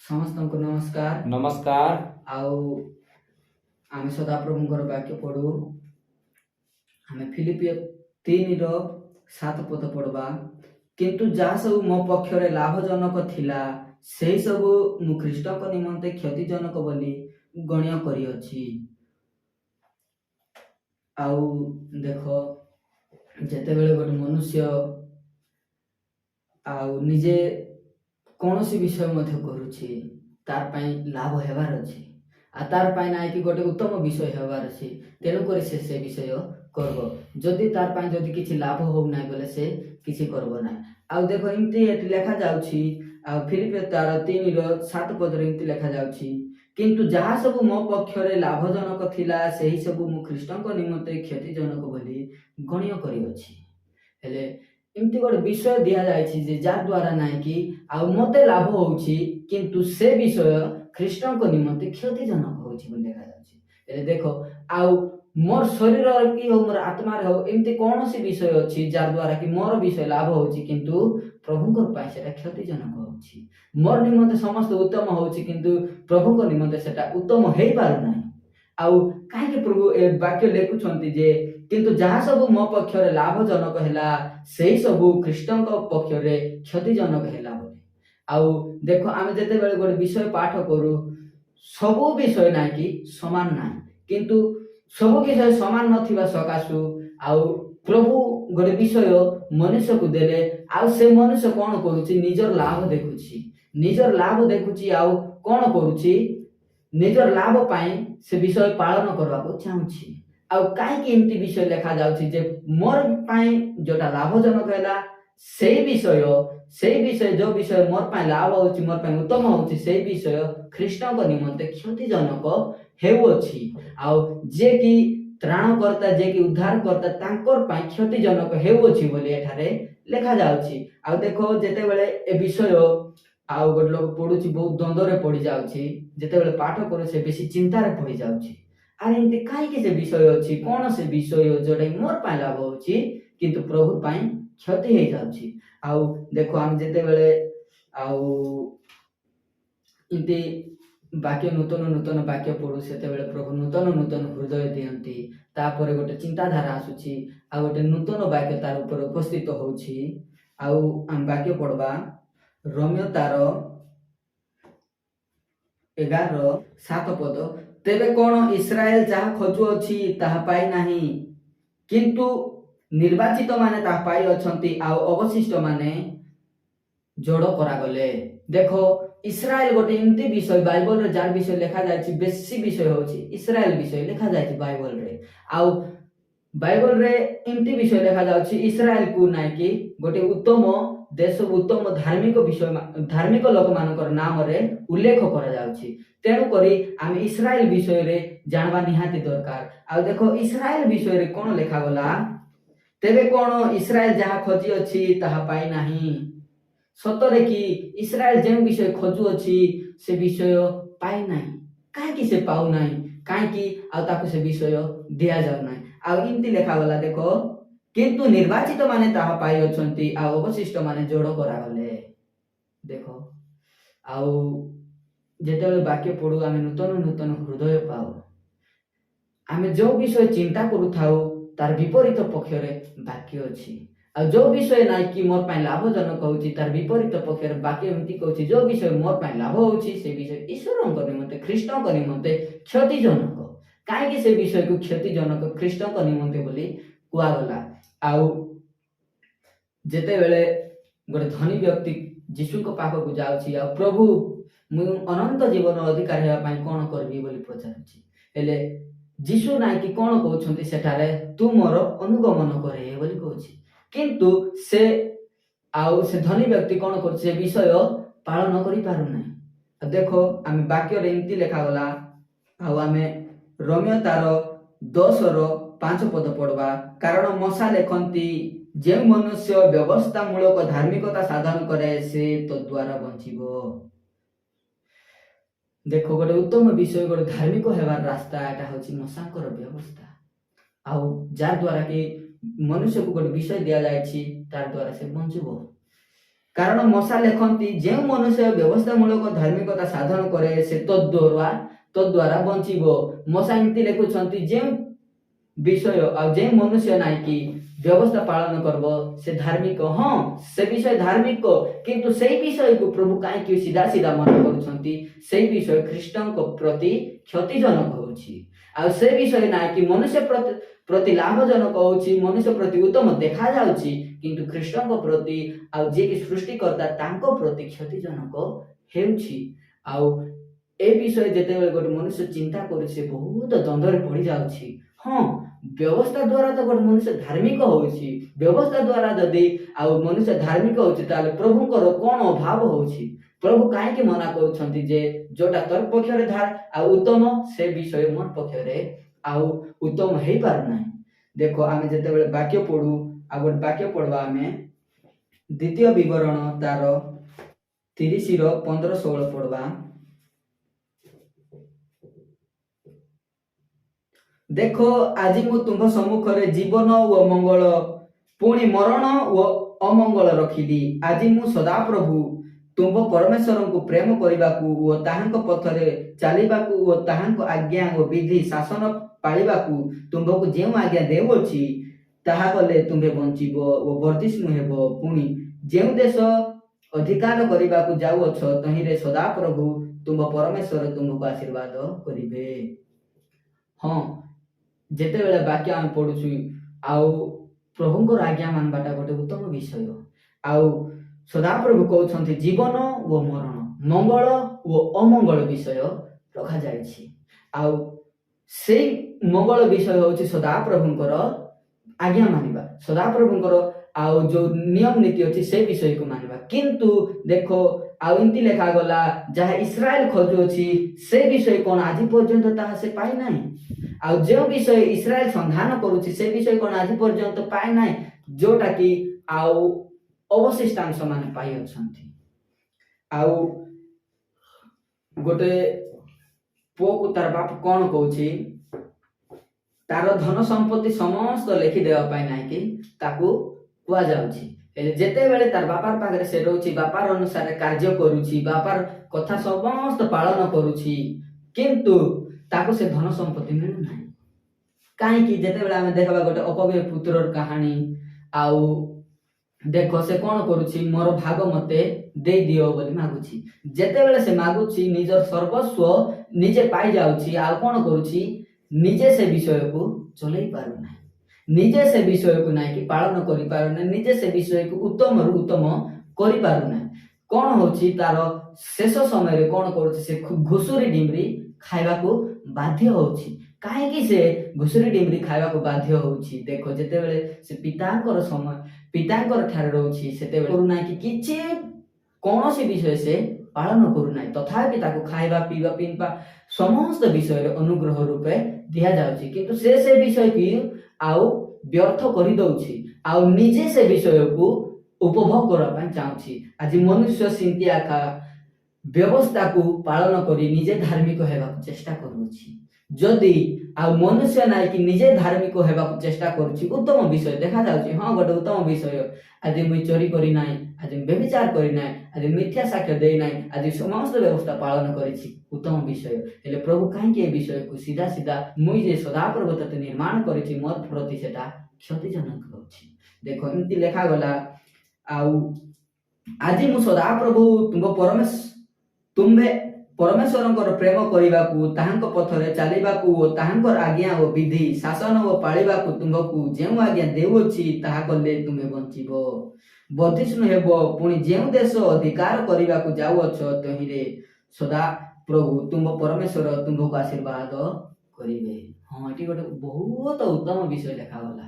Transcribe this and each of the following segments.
समस्त को नमस्कार। नमस्कार। आउ आम सदाप्रभुंर वाक्य पढ़ू। आम फिलिपियो 3:7 पद पढ़वा। किंतु जहाँ सब मो पक्षरे लाभजनक थिला से सब मु ख्रीष्ट निमंते क्षतिजनक बोली गण्य करिअछि। आउ देख जेतेबेले गोटे मनुष्य आउ निजे कौन सी विषय मध्य करुछि तार पाई लाभ हेबार अछि आ तार पाई ना कि गोटे उत्तम विषय हेबार अछि तेनु करी से विषय करबो। जदि तार पाई जदि किछि लाभ हो नाही बोले से किछि करबो नाही। आ देखो इमती एटी लेखा जाउछि आ फिलिपियो 3:7 पद रे इमती लेखा जाउछि। किंतु जहाँ सब मो पक्षरे लाभजनक थिला सेही सब मु ख्रीष्टक निमंते क्षतिजनक बोली गण्य करिअछि। हेले इमती गोटे विषय दिया जाइछि जे जार द्वारा नाही कि आ मते लाभ होउछि किंतु से विषय ख्रीष्टक निमंते क्षतिजनक होउछि बोली लेखा जाउछि। हेले देखो आ मोर शरीर की हो मोर आत्मा रे हो इमती कौनसी विषय अछि जार द्वारा कि मोर विषय लाभ होउछि किंतु प्रभुंकर पाई सेटा क्षतिजनक होउछि। मोर निमंते समस्त उत्तम होउछि किंतु प्रभुंकर निमंते सेटा उत्तम हेइ पारु नाही। आउ काहे प्रभु ए वाक्य लेखुछंती जे किंतु जहाँ सब मो पक्षरे लाभजनक हैला सेही सब ख्रीष्टक पक्षरे क्षतिजनक हैला बोली। आउ देखो आमे जेते बेले गोटे विषय पाठ करू सबु विषय नाही कि समान नाही किंतु सबु विषय समान नथिबा सकासु आउ प्रभु गोटे विषय मनुष्य को देले आउ से मनुष्य कोन करूछि निजर लाभ देखुछि आउ कोन करूछि निजर लाभ पाई से विषय पालन करबाको चाहुछि। आउ काहे कि इमती विषय लेखा जाउछि जे मोर पाई जोटा लाभजनक हैला सेही विषय जो विषय मोर पाई लाभ होउछि मोर पाई उत्तम होउछि सेही विषय ख्रीष्टक निमंते क्षतिजनक हेउछि। आउ जे कि त्राणकर्ता जे कि उद्धारकर्ता तांकर पाई क्षतिजनक हेउछि बोली एठारे लेखा जाउछि। आउ देखो जेते बेले ए विषय आउ गोटे लोक पढुछि बहुत द्वंद्व रे पड़ी जाउछि जेते बेले पाठ करू से बेसी चिंता रे पड़ी जाउछि। अरे इमती काहे कि से विषय अछि कोन से विषय जोटा मोर पाई लाभ होउछि किंतु प्रभु पाई क्षति हे जाउछि। आउ देखो हम जेते बेले आउ इमती वाक्य नूतन वाक्य पढ़ू सेते बेले प्रभु नूतन हृदय दियंती तापर गोटे चिंताधारा आसुछि आ गोटे नूतन वाक्य तार ऊपर उपस्थित होउछि। आउ हम वाक्य पढ़वा रोमियो 11:7 पद। तेबे कोन इस्राएल जहाँ खोजु अछि ताहा पाई नाही किंतु निर्वाचित माने ताहा पाई अछंती आ अवशिष्ट माने जोड़ करा गले। देखो इस्राएल गोटे इमती विषय बाइबल रे जार विषय लेखा जायछि बेसी विषय होछि इस्राएल विषय लेखा जायछि बाइबल रे। आउ बाइबल रे इमती विषय लेखा जाउछि इस्राएल को नाही कि गोटे उत्तम देश उत्तम धार्मिक लोक मानकर नाम रे उल्लेख करा जाउछि। तेनु करी आम इस्राएल विषय रे जानबा निहाती दरकार। आ देखो इस्राएल विषय रे कोन लेखा गला तेबे कोन इस्राएल जहाँ खोजी अछि ताहा पाई नाही। सतरे कि इस्राएल जे विषय खोजु अछि से विषय पाई नाही काहे कि से पाउ नाही काहे कि आ ताको से विषय दिया जाउ नाही। आ इमती लेखा गला देखो किंतु निर्वाचित माने ताहा पाई अछंती आ अवशिष्ट माने जोड़ करा गले। देखो आउ जेतेबेले वाक्य पढ़ू आमे नूतन हृदय पाऊ आमे जो विषय चिंता करूथाउ तार विपरीत पक्षरे वाक्य अछि। आ जो विषय नाही कि मोर पाई लाभजनक होउछि तार विपरीत पक्षरे वाक्य एमती कहउछि जो विषय मोर पाई लाभ होउछि से विषय ईश्वरक निमंते ख्रीष्टक निमंते क्षतिजनक काहे कि से विषय को क्षतिजनक ख्रीष्टक निमंते बोली कुआ गला। आउ जेते बेले गोटे धनी व्यक्ति यीशु को पाख को जाउछि आ प्रभु मु अनंत जीवन अधिकार हेबा पाई कोन करबी बोली पचारुछि। हेले यीशु नाही कि कोन कहउछंती सेठारे तू मोर अनुगमन करे बोली कहउछि किंतु से आउ से धनी व्यक्ति कोन करछि से विषय पालन करि पारु नाही। देखो आमे वाक्य रे इमती लेखा गला आउ आमे रोमियो 10:5 पद पढ़वा। कारण मसा लेखंती जे मनुष्य व्यवस्था मूलक धार्मिकता साधन करे से तो द्वारा बंचिबो। देखो गोटे उत्तम विषय गोटे धार्मिक हेबार रास्ता एटा होछि मसाकर व्यवस्था आउ जार द्वारा कि मनुष्य को गोटे विषय दिया जायछि तार द्वारा से बंचिबो। କାରଣ ମଶା ଲେଖନ୍ତି ଯେଉଁ ମନୁଷ୍ୟ ବ୍ୟବସ୍ଥାମୂଳକ ଧାର୍ମିକତା ସାଧନ କରେ ସେ ତଦ୍ୱାରା ବଞ୍ଚିବ। ମଶା ଏମିତି ଲେଖୁଛନ୍ତି ଯେଉଁ ବିଷୟ ଆଉ ଯେଉଁ ମନୁଷ୍ୟ ନାହିଁ କି ବ୍ୟବସ୍ଥା ପାଳନ କରିବ ସେ ଧାର୍ମିକ। ହଁ, ସେ ବିଷୟ ଧାର୍ମିକ, କିନ୍ତୁ ସେଇ ବିଷୟକୁ ପ୍ରଭୁ କାହିଁକି ସିଧା ମନା କରୁଛନ୍ତି? ସେଇ ବିଷୟ ଖ୍ରୀଷ୍ଟଙ୍କ ପ୍ରତି କ୍ଷତିଜନକ ହେଉଛି। ଆଉ ସେ ବିଷୟ ନାହିଁ କି ମନୁଷ୍ୟ ପ୍ରତି ଲାଭଜନକ ହେଉଛି, ମନୁଷ୍ୟ ପ୍ରତି ଉତ୍ତମ ଦେଖାଯାଉଛି, କିନ୍ତୁ ଖ୍ରୀଷ୍ଟଙ୍କ ପ୍ରତି ଆଉ ଯିଏକି ସୃଷ୍ଟିକର୍ତ୍ତା ତାଙ୍କ ପ୍ରତି କ୍ଷତିଜନକ ହେଉଛି। ଆଉ ଏ ବିଷୟ ଯେତେବେଳେ ଗୋଟେ ମନୁଷ୍ୟ ଚିନ୍ତା କରୁଛି ବହୁତ ଦ୍ୱନ୍ଦ୍ୱରେ ପଡ଼ିଯାଉଛି। ହଁ, ବ୍ୟବସ୍ଥା ଦ୍ୱାରା ତ ଗୋଟେ ମନୁଷ୍ୟ ଧାର୍ମିକ ହେଉଛି। ବ୍ୟବସ୍ଥା ଦ୍ୱାରା ଯଦି ଆଉ ମନୁଷ୍ୟ ଧାର୍ମିକ ହେଉଛି ତାହେଲେ ପ୍ରଭୁଙ୍କର କ'ଣ ଅଭାବ ହେଉଛି? ପ୍ରଭୁ କାହିଁକି ମନା କରୁଛନ୍ତି ଯେ ଯୋଉଟା ତୋର ପକ୍ଷରେ ଆଉ ଉତ୍ତମ ସେ ବିଷୟ ମୋର ପକ୍ଷରେ ଆଉ ଉତ୍ତମ ହେଇପାରୁନାହିଁ? ଦେଖ, ଆମେ ଯେତେବେଳେ ବାକ୍ୟ ପଢୁ, ଆଉ ଗୋଟେ ବାକ୍ୟ ପଢବା ଆମେ ଦ୍ୱିତୀୟ ବିବରଣ ତାର 30:15-16 ପଢବା। ଦେଖ, ଆଜି ମୁଁ ତୁମ ସମ୍ମୁଖରେ ଜୀବନ ଓ ମଙ୍ଗଳ ପୁଣି ମରଣ ଓ ଅମଙ୍ଗଳ ରଖିଲି। ଆଜି ମୁଁ ସଦାପ୍ରଭୁ ତୁମ ପରମେଶ୍ୱରଙ୍କୁ ପ୍ରେମ କରିବାକୁ ଓ ତାହାଙ୍କ ପଥରେ ଚାଲିବାକୁ ଓ ତାହାଙ୍କ ଆଜ୍ଞା ଓ ବିଧି ଶାସନ ପାଳିବାକୁ ତୁମକୁ ଯେଉଁ ଆଜ୍ଞା ଦେଉଅଛି ତାହା କଲେ ତୁମେ ବଞ୍ଚିବ ଓ ବର୍ଦ୍ଧିଷ୍ଣୁ ହେବ। ପୁଣି ଯେଉଁ ଦେଶ ଅଧିକାର କରିବାକୁ ଯାଉଅଛ ତହିଁରେ ସଦାପ୍ରଭୁ ତୁମ ପରମେଶ୍ୱର ତୁମକୁ ଆଶୀର୍ବାଦ କରିବେ। ହଁ, ଯେତେବେଳେ ବାକ୍ୟ ଆମେ ପଢୁଛୁ ଆଉ ପ୍ରଭୁଙ୍କର ଆଜ୍ଞା ମାନବାଟା ଗୋଟେ ଉତ୍ତମ ବିଷୟ। ଆଉ ସଦାପ୍ରଭୁ କହୁଛନ୍ତି ଜୀବନ ଓ ମରଣ, ମଙ୍ଗଳ ଓ ଅମଙ୍ଗଳ ବିଷୟ ରଖାଯାଇଛି। ଆଉ ସେଇ ମଙ୍ଗଳ ବିଷୟ ହେଉଛି ସଦାପ୍ରଭୁଙ୍କର ଆଜ୍ଞା ମାନିବା, ସଦାପ୍ରଭୁଙ୍କର ଆଉ ଯୋଉ ନିୟମ ନୀତି ଅଛି ସେ ବିଷୟକୁ ମାନିବା। କିନ୍ତୁ ଦେଖ, ଆଉ ଏମିତି ଲେଖାଗଲା ଯାହା ଇସ୍ରାଏଲ ଖୋଜୁଅଛି ସେ ବିଷୟ କ'ଣ ଆଜି ପର୍ଯ୍ୟନ୍ତ ତାହା ସେ ପାଇନାହିଁ। ଆଉ ଯେଉଁ ବିଷୟ ଇସ୍ରାଏଲ ସନ୍ଧାନ କରୁଛି ସେ ବିଷୟ କ'ଣ ଆଜି ପର୍ଯ୍ୟନ୍ତ ପାଇନାହିଁ, ଯୋଉଟା କି ଆଉ ଅବଶିଷ୍ଟାଂଶ ମାନେ ପାଇଅଛନ୍ତି। ଆଉ ଗୋଟେ ପୁଅକୁ ତାର ବାପ କ'ଣ କହୁଛି? ତାର ଧନ ସମ୍ପତ୍ତି ସମସ୍ତ ଲେଖିଦେବା ପାଇଁ ନାହିଁ କି ତାକୁ କୁହାଯାଉଛି। ହେଲେ ଯେତେବେଳେ ତାର ବାପାର ପାଖରେ ସେ ରହୁଛି, ବାପାର ଅନୁସାରେ କାର୍ଯ୍ୟ କରୁଛି, ବାପାର କଥା ସମସ୍ତ ପାଳନ କରୁଛି, କିନ୍ତୁ ତାକୁ ସେ ଧନ ସମ୍ପତ୍ତି ମିଳୁନାହିଁ। କାହିଁକି? ଯେତେବେଳେ ଆମେ ଦେଖିବା ଗୋଟେ ଅପବ୍ୟୟ ପୁତ୍ରର କାହାଣୀ, ଆଉ ଦେଖ ସେ କ'ଣ କରୁଛି? ମୋର ଭାଗ ମତେ ଦେଇଦିଅ ବୋଲି ମାଗୁଛି। ଯେତେବେଳେ ସେ ମାଗୁଛି ନିଜର ସର୍ବସ୍ୱ ନିଜେ ପାଇଯାଉଛି, ଆଉ କ'ଣ କରୁଛି? ନିଜେ ସେ ବିଷୟକୁ ଚଲେଇ ପାରୁନାହିଁ, ନିଜେ ସେ ବିଷୟକୁ ନାଇକି ପାଳନ କରିପାରୁନାହିଁ, ନିଜେ ସେ ବିଷୟକୁ ଉତ୍ତମରୁ ଉତ୍ତମ କରିପାରୁନାହିଁ। କ'ଣ ହଉଛି? ତାର ଶେଷ ସମୟରେ କ'ଣ କରୁଛି? ସେ ଘୁଷୁରି ଡିମ୍ରି ଖାଇବାକୁ ବାଧ୍ୟ ହଉଛି। କାହିଁକି ସେ ଘୁଷୁରି ଡିମ୍ରି ଖାଇବାକୁ ବାଧ୍ୟ ହଉଛି? ଦେଖ, ଯେତେବେଳେ ସେ ପିତାଙ୍କର ଠାରେ ରହୁଛି ସେତେବେଳେ କରୁନାହିଁ କି କିଛି କୌଣସି ବିଷୟ ସେ ପାଳନ କରୁନାହିଁ, ତଥାପି ତାକୁ ଖାଇବା ପିଇବା ପିନ୍ଧିବା ସମସ୍ତ ବିଷୟରେ ଅନୁଗ୍ରହ ରୂପେ ଦିଆଯାଉଛି, କିନ୍ତୁ ସେ ବିଷୟକୁ ଆଉ ବ୍ୟର୍ଥ କରିଦଉଛି, ଆଉ ନିଜେ ସେ ବିଷୟକୁ ଉପଭୋଗ କରିବା ପାଇଁ ଚାହୁଁଛି। ଆଜି ମନୁଷ୍ୟ ସେମିତିଆ ବ୍ୟବସ୍ଥାକୁ ପାଳନ କରି ନିଜେ ଧାର୍ମିକ ହେବାକୁ ଚେଷ୍ଟା କରୁଅଛି। ଯଦି ଆଉ ମନୁଷ୍ୟ ନାହିଁ କି ନିଜେ ଧାର୍ମିକ ହେବାକୁ ଚେଷ୍ଟା କରୁଛି, ଉତ୍ତମ ବିଷୟ ଦେଖାଯାଉଛି। ହଁ, ଗୋଟେ ଉତ୍ତମ ବିଷୟ, ଆଜି ମୁଁ ଚୋରି କରିନାହିଁ, ଆଜି ମୁଁ ବ୍ୟଭିଚାର କରିନାହିଁ, ଆଜି ମିଥ୍ୟା ସାକ୍ଷ୍ୟ ଦେଇନାହିଁ, ଆଜି ସମସ୍ତ ବ୍ୟବସ୍ଥା ପାଳନ କରିଛି, ଉତ୍ତମ ବିଷୟ। ହେଲେ ପ୍ରଭୁ କାହିଁକି ଏ ବିଷୟକୁ ସିଧା ମୁଁ ଯେ ସଦାପ୍ରଭୁ ତତେ ନିର୍ମାଣ କରିଛି ମୋ ପ୍ରତି ସେଟା କ୍ଷତିଜନକ ହେଉଛି? ଦେଖ, ଏମିତି ଲେଖାଗଲା, ଆଉ ଆଜି ମୁଁ ସଦାପ୍ରଭୁ ତୁମେ ପରମେଶ୍ୱରଙ୍କର ପ୍ରେମ କରିବାକୁ, ତାହାଙ୍କ ପଥରେ ଚାଲିବାକୁ ଓ ତାହାଙ୍କର ଆଜ୍ଞା ଓ ବିଧି ଶାସନ ଓ ପାଳିବାକୁ ତୁମକୁ ଯେଉଁ ଆଜ୍ଞା ଦେଉଅଛି ତାହା କଲେ ତୁମେ ବଞ୍ଚିବ, ବର୍ଦ୍ଧିଷ୍ଣୁ ହେବ। ପୁଣି ଯେଉଁ ଦେଶ ଅଧିକାର କରିବାକୁ ଯାଉଅଛ ତହିଁରେ ସଦାପ୍ରଭୁ ତୁମ ପରମେଶ୍ୱର ତୁମକୁ ଆଶୀର୍ବାଦ କରିବେ। ହଁ, ଏଠି ଗୋଟେ ବହୁତ ଉତ୍ତମ ବିଷୟ ଲେଖାଗଲା।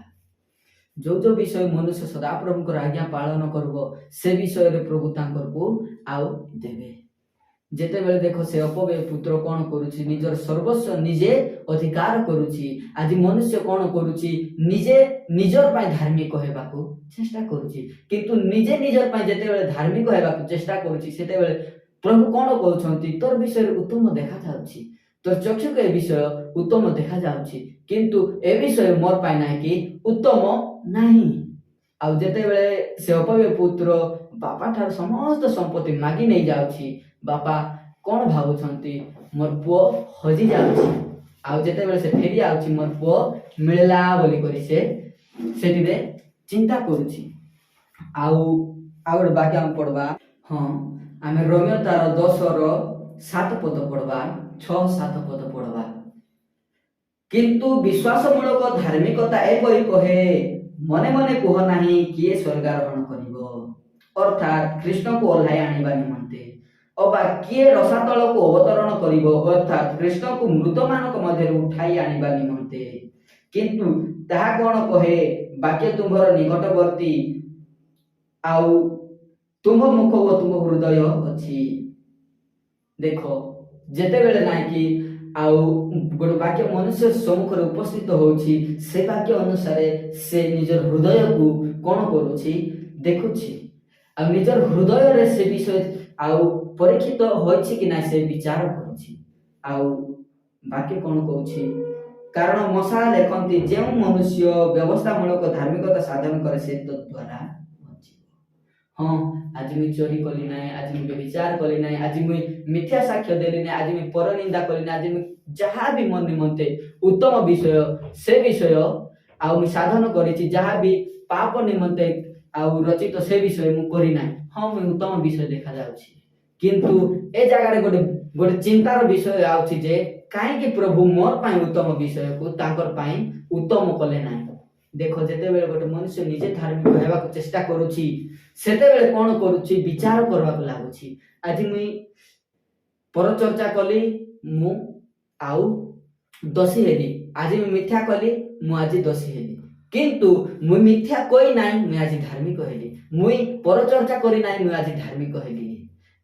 ଯୋଉ ବିଷୟ ମନୁଷ୍ୟ ସଦାପ୍ରଭୁଙ୍କର ଆଜ୍ଞା ପାଳନ କରିବ ସେ ବିଷୟରେ ପ୍ରଭୁ ତାଙ୍କରକୁ ଆଉ ଦେବେ। ଯେତେବେଳେ ଦେଖ ସେ ଅପବ୍ୟୟ ପୁତ୍ର କ'ଣ କରୁଛି? ନିଜର ସର୍ବସ୍ୱ ନିଜେ ଅଧିକାର କରୁଛି। ଆଜି ମନୁଷ୍ୟ କ'ଣ କରୁଛି? ନିଜେ ନିଜର ପାଇଁ ଧାର୍ମିକ ହେବାକୁ ଚେଷ୍ଟା କରୁଛି, କିନ୍ତୁ ନିଜେ ନିଜର ପାଇଁ ଯେତେବେଳେ ଧାର୍ମିକ ହେବାକୁ ଚେଷ୍ଟା କରୁଛି ସେତେବେଳେ ପ୍ରଭୁ କ'ଣ କହୁଛନ୍ତି? ତୋର ବିଷୟରେ ଉତ୍ତମ ଦେଖାଯାଉଛି, ତୋର ଚକ୍ଷୁକୁ ଏ ବିଷୟ ଉତ୍ତମ ଦେଖାଯାଉଛି, କିନ୍ତୁ ଏ ବିଷୟ ମୋର ପାଇଁ ନାହିଁ କି ଉତ୍ତମ ନାହିଁ। ଆଉ ଯେତେବେଳେ ସେ ଅପବ୍ୟୟ ପୁତ୍ର ବାପା ଠାରୁ ସମସ୍ତ ସମ୍ପତ୍ତି ମାଗି ନେଇ ଯାଉଛି। ବାପା କ'ଣ ଭାବୁଛନ୍ତି, ମୋର ପୁଅ ହଜି ଯାଉଛି, ଆଉ ଯେତେବେଳେ ସେ ଫେରି ଆଉଛି ମୋର ପୁଅ ମିଳିଲା ବୋଲିକରି ସେ ସେଥିରେ ଚିନ୍ତା କରୁଛି। ଆଉ ଆଉ ଗୋଟେ ବାକ୍ୟ ଆମେ ପଢ଼ବା। ହଁ, ଆମେ ରୋମିଓ ତାର 10:7 ପଢ଼ବା, 6-7 ପଢ଼ବା। କିନ୍ତୁ ବିଶ୍ୱାସମୂଳକ ଧାର୍ମିକତା ଏପରି କହେ, ମନେ ମନେ କୁହ ନାହିଁ କିଏ ସ୍ୱର୍ଗାରୋହଣ କରିବ, ଅର୍ଥାତ୍ ଖ୍ରୀଷ୍ଟଙ୍କୁ ଓହ୍ଲାଇ ଆଣିବା ନିମନ୍ତେ, ଅବା କିଏ ରସାତଳକୁ ଅବତରଣ କରିବ, ଅର୍ଥାତ୍ ଖ୍ରୀଷ୍ଟଙ୍କୁ ମୃତମାନଙ୍କ ମଧ୍ୟରୁ ଉଠାଇ ଆଣିବା ନିମନ୍ତେ। କିନ୍ତୁ ତାହା କ'ଣ କହେ, ବାକ୍ୟ ତୁମ୍ଭର ନିକଟବର୍ତ୍ତୀ, ଆଉ ତୁମ୍ଭ ମୁଖ ଓ ତୁମ୍ଭ ହୃଦୟ ଅଛି। ଦେଖ, ଯେତେବେଳେ ନାଇଁକି ଆଉ ଗୋଟେ ବାକ୍ୟ ମନୁଷ୍ୟ ସମ୍ମୁଖରେ ଉପସ୍ଥିତ ହେଉଛି, ସେ ବାକ୍ୟ ଅନୁସାରେ ସେ ନିଜର ହୃଦୟକୁ କ'ଣ କରୁଛି, ଦେଖୁଛି, ଆଉ ନିଜର ହୃଦୟରେ ସେ ବିଷୟ ଆଉ ପରୀକ୍ଷିତ ହୋଇଛି କି ନାହିଁ ସେ ବିଚାର କରୁଛି। ଆଉ ବାକ୍ୟ କ'ଣ କହୁଛି, କାରଣ ମଶା ଲେଖନ୍ତି, ଯେଉଁ ମନୁଷ୍ୟ ବ୍ୟବସ୍ଥାମୂଳକ ଧାର୍ମିକତା ସାଧନ କରେ ସେ ତଦ୍ୱାରା ବଞ୍ଚିବ। ହଁ, ଆଜି ମୁଁ ଚୋରି କଲି ନାହିଁ, ଆଜି ମୁଁ ବ୍ୟଭିଚାର କଲି ନାହିଁ, ଆଜି ମୁଁ ମିଥ୍ୟା ସାକ୍ଷ୍ୟ ଦେଲି ନାହିଁ, ଆଜି ମୁଁ ପରନିନ୍ଦା କଲି ନାହିଁ, ଆଜି ମୁଁ ଯାହା ବି ମୋ ନିମନ୍ତେ ଉତ୍ତମ ବିଷୟ ସେ ବିଷୟ ଆଉ ମୁଁ ସାଧନ କରିଛି, ଯାହା ବି ପାପ ନିମନ୍ତେ ଆଉ ରଚିତ ସେ ବିଷୟ ମୁଁ କରିନାହିଁ। ହଁ, ମୁଁ ଉତ୍ତମ ବିଷୟ ଦେଖାଯାଉଛି, କିନ୍ତୁ ଏ ଜାଗାରେ ଗୋଟେ ଚିନ୍ତାର ବିଷୟ ଆଉଛି ଯେ କାହିଁକି ପ୍ରଭୁ ମୋର ପାଇଁ ଉତ୍ତମ ବିଷୟକୁ ତାଙ୍କର ପାଇଁ ଉତ୍ତମ କଲେ ନାହିଁ। ଦେଖ, ଯେତେବେଳେ ଗୋଟେ ମନୁଷ୍ୟ ନିଜେ ଧାର୍ମିକ ହେବାକୁ ଚେଷ୍ଟା କରୁଛି, ସେତେବେଳେ କ'ଣ କରୁଛି, ବିଚାର କରିବାକୁ ଲାଗୁଛି। ଆଜି ମୁଇଁ ପରଚର୍ଚ୍ଚା କଲି, ମୁଁ ଆଉ ଦୋଷୀ ହେଲି, ଆଜି ମୁଁ ମିଥ୍ୟା କଲି, ମୁଁ ଆଜି ଦୋଷୀ ହେଲି। କିନ୍ତୁ ମୁଇଁ ମିଥ୍ୟା କହି ନାହିଁ, ମୁଇଁ ଆଜି ଧାର୍ମିକ ହେଲି। ମୁଇଁ ପରଚର୍ଚ୍ଚା କରି ନାହିଁ, ମୁଁ ଆଜି ଧାର୍ମିକ ହେଲି।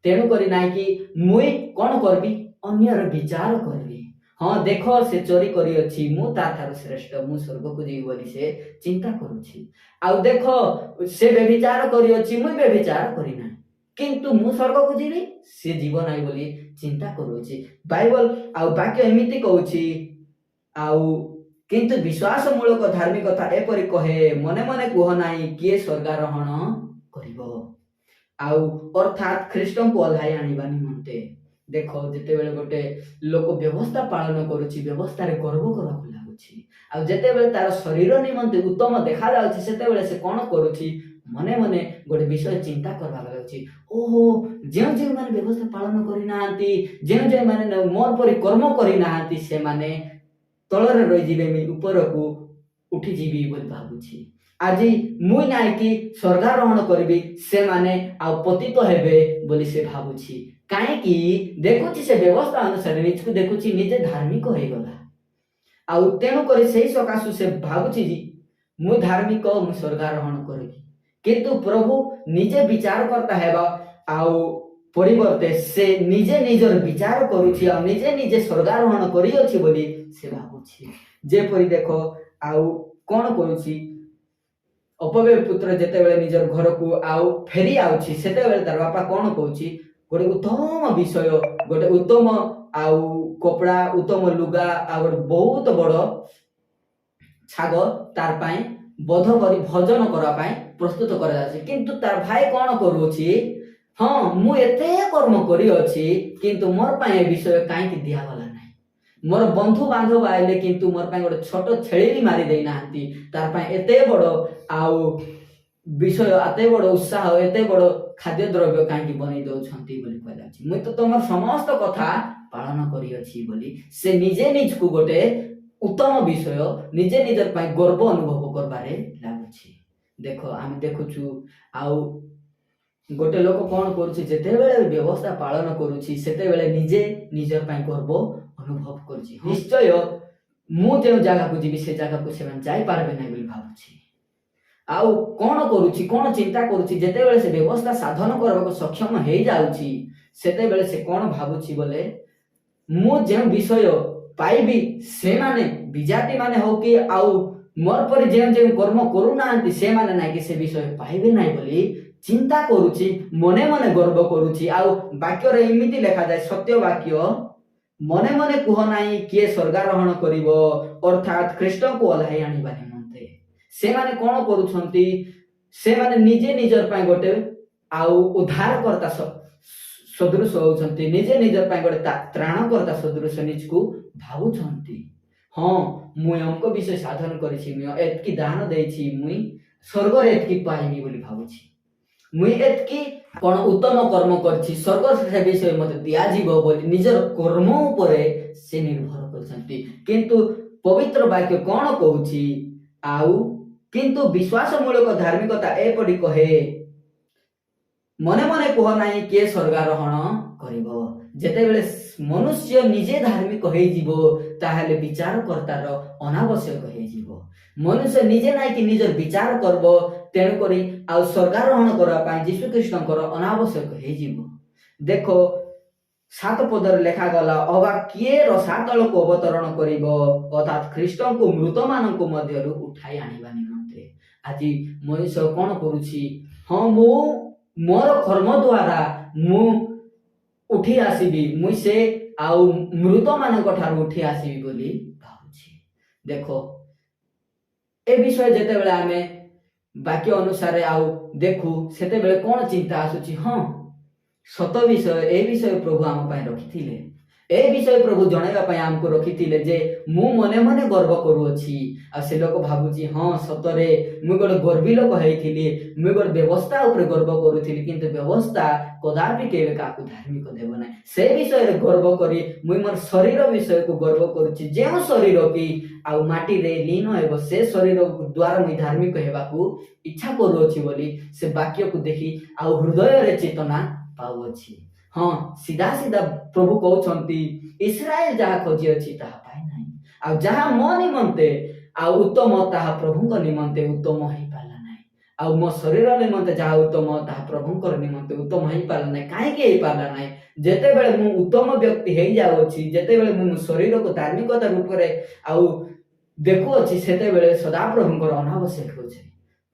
ତେଣୁ କରି ନାହିଁ କି ମୁଇଁ କ'ଣ କରିବି, ଅନ୍ୟର ବିଚାର କରିବି। ହଁ, ଦେଖ, ସେ ଚୋରି କରିଅଛି, ମୁଁ ତା ଠାରୁ ଶ୍ରେଷ୍ଠ, ମୁଁ ସ୍ୱର୍ଗକୁ ଯିବି ବୋଲି ସେ ଚିନ୍ତା କରୁଛି। ଆଉ ଦେଖ, ସେ ବ୍ୟଭିଚାର କରିଅଛି, ମୁଁ ବ୍ୟଭିଚାର କରିନାହିଁ, କିନ୍ତୁ ମୁଁ ସ୍ୱର୍ଗକୁ ଯିବି, ସେ ଯିବ ନାହିଁ ବୋଲି ଚିନ୍ତା କରୁଅଛି। ବାଇବଲ ଆଉ ବାକ୍ୟ ଏମିତି କହୁଛି, ଆଉ କିନ୍ତୁ ବିଶ୍ୱାସମୂଳକ ଧାର୍ମିକତା ଏପରି କହେ, ମନେ ମନେ କୁହ ନାହିଁ କିଏ ସ୍ୱର୍ଗାରୋହଣ କରିବ, ଆଉ ଅର୍ଥାତ୍ ଖ୍ରୀଷ୍ଟଙ୍କୁ ଓହ୍ଲାଇ ଆଣିବା ନିମନ୍ତେ। ଦେଖ, ଯେତେବେଳେ ଗୋଟେ ଲୋକ ବ୍ୟବସ୍ଥା ପାଳନ କରୁଛି, ବ୍ୟବସ୍ଥାରେ ଗର୍ବ କରିବାକୁ ଲାଗୁଛି, ଆଉ ଯେତେବେଳେ ତାର ଶରୀର ନିମନ୍ତେ ଉତ୍ତମ ଦେଖାଯାଉଛି, ସେତେବେଳେ ସେ କ'ଣ କରୁଛି, ମନେ ମନେ ଗୋଟେ ବିଷୟ ଚିନ୍ତା କରିବାକୁ ଲାଗୁଛି। ଓହୋ, ଯେଉଁମାନେ ବ୍ୟବସ୍ଥା ପାଳନ କରିନାହାନ୍ତି, ଯେଉଁମାନେ ମୋର ପରି କର୍ମ କରିନାହାନ୍ତି, ସେମାନେ ତଳରେ ରହିଯିବେ, ମୁଁ ଉପରକୁ ଉଠିଯିବି ବୋଲି ଭାବୁଛି। ଆଜି ମୁଇଁ ନାଇଁକି ସ୍ୱର୍ଗାରୋହଣ କରିବି, ସେମାନେ ଆଉ ପତିତ ହେବେ ବୋଲି ସେ ଭାବୁଛି। କାହିଁକି, ଦେଖୁଛି ସେ ବ୍ୟବସ୍ଥା ଅନୁସାରେ ନିଜକୁ ଦେଖୁଛି, ନିଜେ ଧାର୍ମିକ ହେଇଗଲା, ଆଉ ତେଣୁକରି ସେଇ ସକାଶୁ ସେ ଭାବୁଛି ଯେ ମୁଁ ଧାର୍ମିକ, ମୁଁ ସ୍ୱର୍ଗାରୋହଣ କରିବି। କିନ୍ତୁ ପ୍ରଭୁ ନିଜେ ବିଚାରକର୍ତ୍ତା ହେବା ଆଉ ପରିବର୍ତ୍ତେ ସେ ନିଜେ ନିଜର ବିଚାର କରୁଛି, ଆଉ ନିଜେ ନିଜେ ସ୍ୱର୍ଗାରୋହଣ କରିଅଛି ବୋଲି ସେ ଭାବୁଛି। ଯେପରି ଦେଖ, ଆଉ କ'ଣ କରୁଛି, ଅପବ୍ୟୟ ପୁତ୍ର ଯେତେବେଳେ ନିଜର ଘରକୁ ଆଉ ଫେରି ଆଉଛି, ସେତେବେଳେ ତାର ବାପା କ'ଣ କହୁଛି, ଗୋଟେ ଉତ୍ତମ ବିଷୟ, ଗୋଟେ ଉତ୍ତମ ଆଉ କପଡ଼ା, ଉତ୍ତମ ଲୁଗା, ଆଉ ଗୋଟେ ବହୁତ ବଡ଼ ଛାଗ ତାର ପାଇଁ ବୋଧ କରି ଭୋଜନ କରିବା ପାଇଁ ପ୍ରସ୍ତୁତ କରାଯାଉଛି। କିନ୍ତୁ ତାର ଭାଇ କ'ଣ କରୁଅଛି, ହଁ, ମୁଁ ଏତେ କର୍ମ କରିଅଛି, କିନ୍ତୁ ମୋର ପାଇଁ ଏ ବିଷୟ କାହିଁକି ଦିଆଗଲା ନାହିଁ। ମୋର ବନ୍ଧୁ ବାନ୍ଧବ ଆଇଲେ, କିନ୍ତୁ ମୋର ପାଇଁ ଗୋଟେ ଛୋଟ ଛେଳି ବି ମାରି ଦେଇନାହାନ୍ତି, ତାର ପାଇଁ ଏତେ ବଡ଼ ଆଉ ବିଷୟ, ଏତେ ବଡ଼ ଉତ୍ସାହ, ଏତେ ବଡ଼ ଖାଦ୍ୟଦ୍ରବ୍ୟ କାହିଁକି ବନେଇ ଦେଉଛନ୍ତି ବୋଲି କୁହାଯାଉଛି। ମୁଁ ତ ତମର ସମସ୍ତ କଥା ପାଳନ କରିଅଛି ବୋଲି ସେ ନିଜେ ନିଜକୁ ଗୋଟେ ଉତ୍ତମ ବିଷୟ, ନିଜେ ନିଜର ପାଇଁ ଗର୍ବ ଅନୁଭବ କରିବାରେ ଲାଗୁଛି। ଦେଖ, ଆମେ ଦେଖୁଛୁ, ଆଉ ଗୋଟେ ଲୋକ କ'ଣ କରୁଛି, ଯେତେବେଳେ ବ୍ୟବସ୍ଥା ପାଳନ କରୁଛି, ସେତେବେଳେ ନିଜେ ନିଜର ପାଇଁ ଗର୍ବ ଅନୁଭବ କରୁଛି। ନିଶ୍ଚୟ ମୁଁ ଯେଉଁ ଜାଗାକୁ ଯିବି, ସେ ଜାଗାକୁ ସେମାନେ ଯାଇପାରିବେ ନାହିଁ ବୋଲି ଭାବୁଛି। ଆଉ କ'ଣ କରୁଛି, କ'ଣ ଚିନ୍ତା କରୁଛି, ଯେତେବେଳେ ସେ ବ୍ୟବସ୍ଥା ସାଧନ କରିବାକୁ ସକ୍ଷମ ହେଇଯାଉଛି, ସେତେବେଳେ ସେ କ'ଣ ଭାବୁଛି ବୋଲେ, ମୁଁ ଯେଉଁ ବିଷୟ ପାଇବି, ସେମାନେ ବିଜାତି ମାନେ ହଉ କି ଆଉ ମୋର ପରି ଯେଉଁ କର୍ମ କରୁନାହାନ୍ତି, ସେମାନେ ନାଇଁ କି ସେ ବିଷୟ ପାଇବେ ନାହିଁ ବୋଲି ଚିନ୍ତା କରୁଛି, ମନେ ମନେ ଗର୍ବ କରୁଛି। ଆଉ ବାକ୍ୟରେ ଏମିତି ଲେଖାଯାଏ, ସତ୍ୟ ବାକ୍ୟ, ମନେ ମନେ କୁହ ନାହିଁ କିଏ ସ୍ୱର୍ଗାରୋହଣ କରିବ, ଅର୍ଥାତ୍ ଖ୍ରୀଷ୍ଟଙ୍କୁ ଓହ୍ଲାଇ ଆଣିବା ନିମନ୍ତେ। ସେମାନେ କ'ଣ କରୁଛନ୍ତି, ସେମାନେ ନିଜେ ନିଜର ପାଇଁ ଗୋଟେ ଆଉ ଉଦ୍ଧାରକର୍ତ୍ତା ସଦୃଶ ହଉଛନ୍ତି, ନିଜେ ନିଜ ପାଇଁ ଗୋଟେ ତ୍ରାଣକର୍ତ୍ତା ସଦୃଶ ନିଜକୁ ଭାବୁଛନ୍ତି। ହଁ ମୁଇଁ ଅଙ୍କ ବିଷୟ ସାଧନ କରିଛି, ମୁଇଁ ଏତିକି ଦାନ ଦେଇଛି, ମୁଇଁ ସ୍ୱର୍ଗରେ ଏତିକି ପାଇବି ବୋଲି ଭାବୁଛି, ମୁଇଁ ଏତିକି କଣ ଉତ୍ତମ କର୍ମ କରିଛି, ସ୍ୱର୍ଗ ସେ ବିଷୟ ମତେ ଦିଆଯିବ ବୋଲି ନିଜର କର୍ମ ଉପରେ ସେ ନିର୍ଭର କରିଛନ୍ତି। କିନ୍ତୁ ପବିତ୍ର ବାକ୍ୟ କଣ କହୁଛି? ଆଉ କିନ୍ତୁ ବିଶ୍ୱାସମୂଳକ ଧାର୍ମିକତା ଏପରି କହେ, ମନେ ମନେ କୁହ ନାହିଁ କିଏ ସ୍ୱର୍ଗାରୋହଣ କରିବ। ଯେତେବେଳେ ମନୁଷ୍ୟ ନିଜେ ଧାର୍ମିକ ହେଇଯିବ ତାହେଲେ ବିଚାରକର୍ତ୍ତାର ଅନାବଶ୍ୟକ ହେଇଯିବ। ମନୁଷ୍ୟ ନିଜେ ନାଇଁକି ନିଜର ବିଚାର କରିବ, ତେଣୁକରି ଆଉ ସ୍ୱର୍ଗାରୋହଣ କରିବା ପାଇଁ ଯୀଶୁଖ୍ରୀଷ୍ଟଙ୍କର ଅନାବଶ୍ୟକ ହେଇଯିବ। ଦେଖ 7 ପଦରେ ଲେଖାଗଲା, ଅବା କିଏ ରସାତଳକୁ ଅବତରଣ କରିବ, ଅର୍ଥାତ୍ ଖ୍ରୀଷ୍ଟଙ୍କୁ ମୃତମାନଙ୍କୁ ମଧ୍ୟରୁ ଉଠାଇ ଆଣିବା ନିମନ୍ତେ। ଆଜି ମନୁଷ୍ୟ କଣ କରୁଛି? ହଁ ମୁଁ ମୋର କର୍ମ ଦ୍ୱାରା ମୁଁ ଉଠି ଆସିବି, ମୁଇଁ ସେ ଆଉ ମୃତମାନଙ୍କ ଠାରୁ ଉଠି ଆସିବି ବୋଲି ଭାବୁଛି। ଦେଖ ଏ ବିଷୟ ଯେତେବେଳେ ଆମେ ବାକ୍ୟ ଅନୁସାରେ ଆଉ ଦେଖୁ ସେତେବେଳେ କଣ ଚିନ୍ତା ଆସୁଛି? ହଁ ସତ ବିଷୟ, ଏ ବିଷୟ ପ୍ରଭୁ ଆମ ପାଇଁ ରଖିଥିଲେ, ଏ ବିଷୟ ପ୍ରଭୁ ଜଣାଇବା ପାଇଁ ଆମକୁ ରଖିଥିଲେ ଯେ ମୁଁ ମନେ ମନେ ଗର୍ବ କରୁଅଛି। ଆଉ ସେ ଲୋକ ଭାବୁଛି ହଁ ସତରେ ମୁଁ ଗୋଟେ ଗର୍ବୀ ଲୋକ ହେଇଥିଲି, ମୁଁ ଗୋଟେ ବ୍ୟବସ୍ଥା ଉପରେ ଗର୍ବ କରୁଥିଲି, କିନ୍ତୁ ବ୍ୟବସ୍ଥା କଦାପି କେବେ କାହାକୁ ଧାର୍ମିକ ଦେବ ନାହିଁ। ସେ ବିଷୟରେ ଗର୍ବ କରି ମୁଇଁ ମୋର ଶରୀର ବିଷୟକୁ ଗର୍ବ କରୁଛି, ଯେଉଁ ଶରୀର କି ଆଉ ମାଟିରେ ଲୀନ ହେବ, ସେ ଶରୀର ଦ୍ୱାରା ମୁଇଁ ଧାର୍ମିକ ହେବାକୁ ଇଚ୍ଛା କରୁଅଛି ବୋଲି ସେ ବାକ୍ୟକୁ ଦେଖି ଆଉ ହୃଦୟରେ ଚେତନା ପାଉଅଛି। ହଁ ସିଧା ସିଧା ପ୍ରଭୁ କହୁଛନ୍ତି, ଇସ୍ରାଏଲ ଯାହା ଖୋଜି ଅଛି ତାହା ପାଇ ନାହିଁ, ଆଉ ଯାହା ମୋ ନିମନ୍ତେ ଆଉ ଉତ୍ତମ ତାହା ପ୍ରଭୁଙ୍କ ନିମନ୍ତେ ଉତ୍ତମ ହେଇପାରିଲା ନାହିଁ। ଆଉ ମୋ ଶରୀର ନିମନ୍ତେ ଯାହା ଉତ୍ତମ ତାହା ପ୍ରଭୁଙ୍କର ନିମନ୍ତେ ଉତ୍ତମ ହେଇପାରିଲା ନାହିଁ। କାହିଁକି ହେଇପାରିଲା ନାହିଁ? ଯେତେବେଳେ ମୁଁ ଉତ୍ତମ ବ୍ୟକ୍ତି ହେଇଯାଉଅଛି, ଯେତେବେଳେ ମୁଁ ଶରୀରକୁ ଧାର୍ମିକତା ରୂପରେ ଆଉ ଦେଖୁଅଛି, ସେତେବେଳେ ସଦାପ୍ରଭୁଙ୍କର ଅନାବଶ୍ୟକ ହେଉଛି।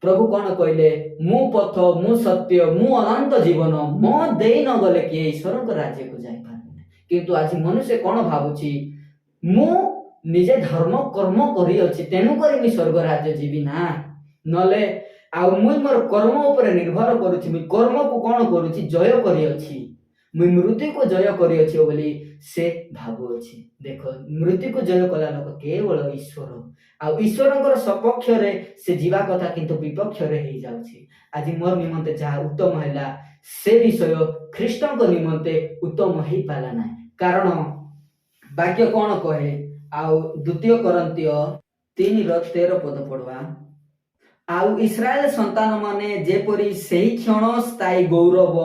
ପ୍ରଭୁ କଣ କହିଲେ? ମୁଁ ପଥ, ମୁଁ ସତ୍ୟ, ମୁଁ ଅନନ୍ତ ଜୀବନ, ମୋ ଦେଇ ନ ଗଲେ କିଏ ଈଶ୍ୱରଙ୍କ ରାଜ୍ୟକୁ ଯାଇପାରିବେ। କିନ୍ତୁ ଆଜି ମନୁଷ୍ୟ କଣ ଭାବୁଛି? ମୁଁ ନିଜେ ଧର୍ମ କର୍ମ କରିଅଛି, ତେଣୁକରି ମୁଁ ସ୍ୱର୍ଗ ରାଜ୍ୟ ଯିବି ନା, ନହେଲେ ଆଉ ମୁଇଁ ମୋର କର୍ମ ଉପରେ ନିର୍ଭର କରୁଛି, ମୁଇଁ କର୍ମକୁ କଣ କରୁଛି? ଜୟ କରିଅଛି, ମୁଇଁ ମୃତ୍ୟୁକୁ ଜୟ କରିଅଛି ବୋଲି ସେ ଭାବୁଅଛି। ଦେଖ ମୃତ୍ୟୁକୁ ଜୟ କଲା ଲୋକ କେବଳ ଈଶ୍ୱର, ଆଉ ଈଶ୍ୱରଙ୍କର ସପକ୍ଷରେ ସେ ଯିବା କଥା, କିନ୍ତୁ ବିପକ୍ଷରେ ହେଇଯାଉଛି। ଆଜି ମୋର ନିମନ୍ତେ ଯାହା ଉତ୍ତମ ହେଲା ସେ ବିଷୟ ଖ୍ରୀଷ୍ଟଙ୍କ ନିମନ୍ତେ ଉତ୍ତମ ହେଇପାରିଲା ନାହିଁ। କାରଣ ବାକ୍ୟ କଣ କହେ? ଆଉ 2 Corinthians 3:13 ପଦ ପଢବା, ଆଉ ଇସ୍ରାଏଲ ସନ୍ତାନ ମାନେ ଯେପରି ସେହି କ୍ଷଣ ସ୍ଥାୟୀ ଗୌରବ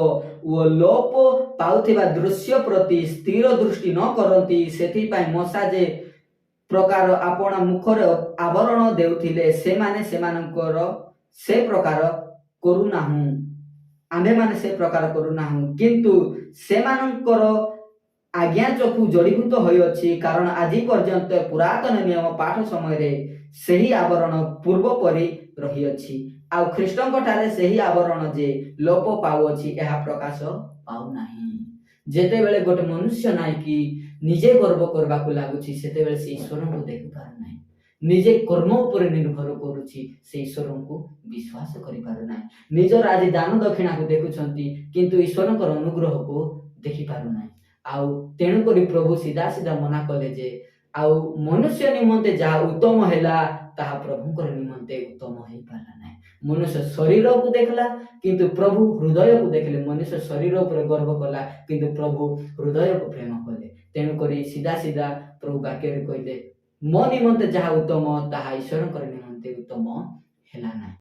ଓ ଲୋପ ପାଉଥିବା ଦୃଶ୍ୟ ପ୍ରତି ସ୍ଥିର ଦୃଷ୍ଟି ନ କରନ୍ତି, ସେଥିପାଇଁ ମଶା ଯେ ପ୍ରକାର ଆପଣା ମୁଖରେ ଆବରଣ ଦେଉଥିଲେ, ସେମାନେ ସେମାନଙ୍କର ସେ ପ୍ରକାର କରୁନାହୁଁ, ଆମ୍ଭେମାନେ ସେ ପ୍ରକାର କରୁନାହୁଁ, କିନ୍ତୁ ସେମାନଙ୍କର ଆଜ୍ଞା ଚକ୍ଷୁ ଜଡୀଭୂତ ହୋଇଅଛି, କାରଣ ଆଜି ପର୍ଯ୍ୟନ୍ତ ପୁରାତନ ନିୟମ ପାଠ ସମୟରେ ସେହି ଆବରଣ ପୂର୍ବ ପରି ରହିଅଛି, ଆଉ ଖ୍ରୀଷ୍ଟଙ୍କ ଠାରେ ସେହି ଆବରଣ ଯେ ଲୋପ ପାଉଅଛି ଏହା ପ୍ରକାଶ ପାଉନାହିଁ। ଯେତେବେଳେ ଗୋଟେ ମନୁଷ୍ୟ ନାହିଁ କି ନିଜେ ଗର୍ବ କରିବାକୁ ଲାଗୁଛି, ସେତେବେଳେ ସେ ଈଶ୍ୱରଙ୍କୁ ଦେଖିପାରୁନାହିଁ, ନିଜେ କର୍ମ ଉପରେ ନିର୍ଭର କରୁଛି, ସେ ଈଶ୍ୱରଙ୍କୁ ବିଶ୍ୱାସ କରିପାରୁନାହିଁ। ନିଜର ଆଜି ଦାନ ଦକ୍ଷିଣାକୁ ଦେଖୁଛନ୍ତି, କିନ୍ତୁ ଈଶ୍ୱରଙ୍କର ଅନୁଗ୍ରହକୁ ଦେଖିପାରୁନାହିଁ। ଆଉ ତେଣୁକରି ପ୍ରଭୁ ସିଧା ସିଧା ମନା କଲେ ଯେ ଆଉ ମନୁଷ୍ୟ ନିମନ୍ତେ ଯାହା ଉତ୍ତମ ହେଲା ତାହା ପ୍ରଭୁଙ୍କର ନିମନ୍ତେ ଉତ୍ତମ ହେଇପାରିଲା ନାହିଁ। ମନୁଷ୍ୟ ଶରୀରକୁ ଦେଖିଲା, କିନ୍ତୁ ପ୍ରଭୁ ହୃଦୟକୁ ଦେଖିଲେ। ମନୁଷ୍ୟ ଶରୀର ଉପରେ ଗର୍ବ କଲା, କିନ୍ତୁ ପ୍ରଭୁ ହୃଦୟକୁ ପ୍ରେମ କଲେ। ତେଣୁକରି ସିଧା ସିଧା ପ୍ରଭୁ ବାକ୍ୟରେ କହିଲେ, ମୋ ନିମନ୍ତେ ଯାହା ଉତ୍ତମ ତାହା ଈଶ୍ୱରଙ୍କର ନିମନ୍ତେ ଉତ୍ତମ ହେଲା ନାହିଁ।